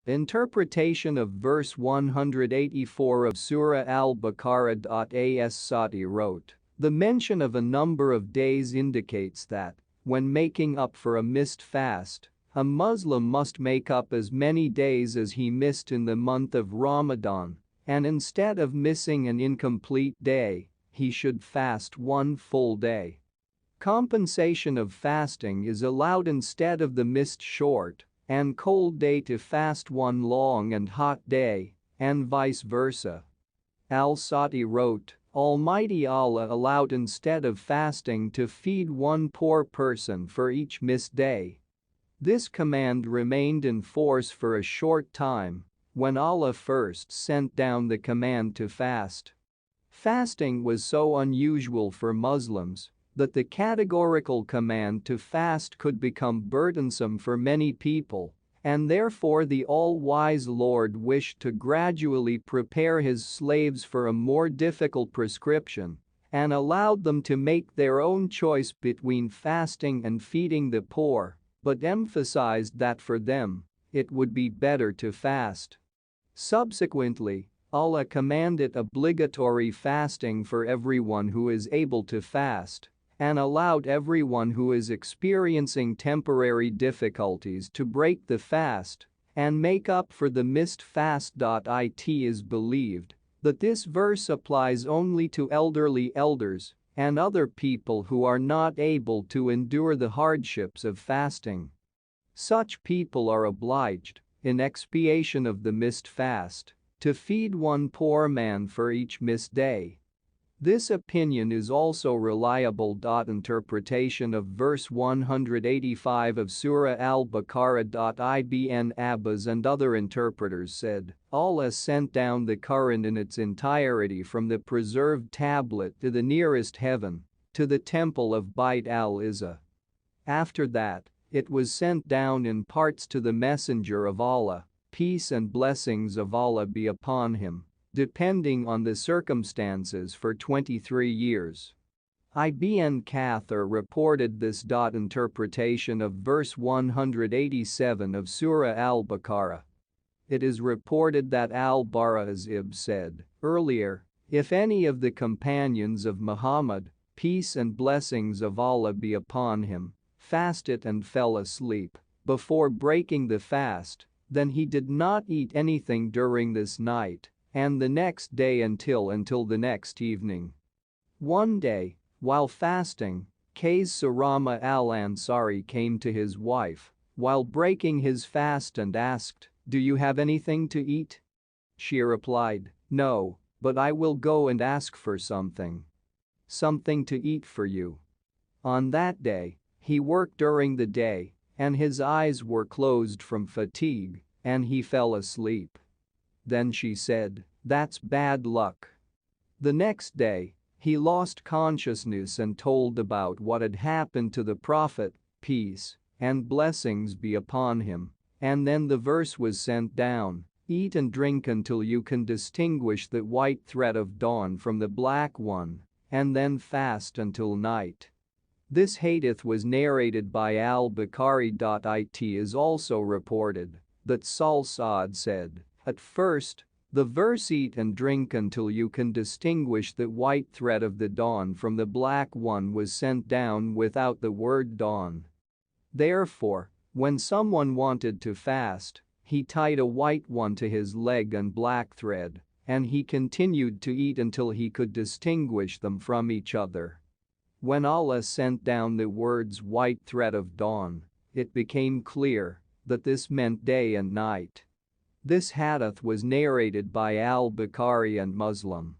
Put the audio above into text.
Interpretation of verse 184 of Surah Al-Baqarah. As Sati wrote, the mention of a number of days indicates that, when making up for a missed fast, a Muslim must make up as many days as he missed in the month of Ramadan, and instead of missing an incomplete day, he should fast one full day. Compensation of fasting is allowed instead of the missed short and cold day to fast one long and hot day, and vice versa. Al-Sati wrote, Almighty Allah allowed instead of fasting to feed one poor person for each missed day. This command remained in force for a short time when Allah first sent down the command to fast. Fasting was so unusual for Muslims that the categorical command to fast could become burdensome for many people, and therefore the all-wise Lord wished to gradually prepare his slaves for a more difficult prescription and allowed them to make their own choice between fasting and feeding the poor, but emphasized that for them, it would be better to fast. Subsequently, Allah commanded obligatory fasting for everyone who is able to fast, and allowed everyone who is experiencing temporary difficulties to break the fast and make up for the missed fast. It is believed that this verse applies only to elderly elders and other people who are not able to endure the hardships of fasting. Such people are obliged, in expiation of the missed fast, to feed one poor man for each missed day. This opinion is also reliable. Interpretation of verse 185 of Surah Al-Baqarah. Ibn Abbas and other interpreters said, Allah sent down the Quran in its entirety from the preserved tablet to the nearest heaven, to the temple of Bait al-Izzah. After that, it was sent down in parts to the Messenger of Allah, peace and blessings of Allah be upon him, depending on the circumstances, for 23 years. Ibn Kathir reported this. Interpretation of verse 187 of Surah Al-Baqarah. It is reported that Al-Bara Azib said earlier, if any of the companions of Muhammad, peace and blessings of Allah be upon him, fasted and fell asleep before breaking the fast, then he did not eat anything during this night and the next day until the next evening. One day, while fasting, Qays Surama al-Ansari came to his wife while breaking his fast and asked, "Do you have anything to eat?" She replied, "No, but I will go and ask for something to eat for you." On that day, he worked during the day, and his eyes were closed from fatigue, and he fell asleep. Then she said, "That's bad luck." The next day, he lost consciousness and told about what had happened to the Prophet, peace and blessings be upon him, and then the verse was sent down, "Eat and drink until you can distinguish the white thread of dawn from the black one, and then fast until night." This hadith was narrated by Al-Bukhari. It is also reported that Sal Sa'd said, "At first, the verse eat and drink until you can distinguish the white thread of the dawn from the black one was sent down without the word dawn. Therefore, when someone wanted to fast, he tied a white one to his leg and black thread, and he continued to eat until he could distinguish them from each other." When Allah sent down the words white thread of dawn, it became clear that this meant day and night. This hadith was narrated by Al-Bukhari and Muslim.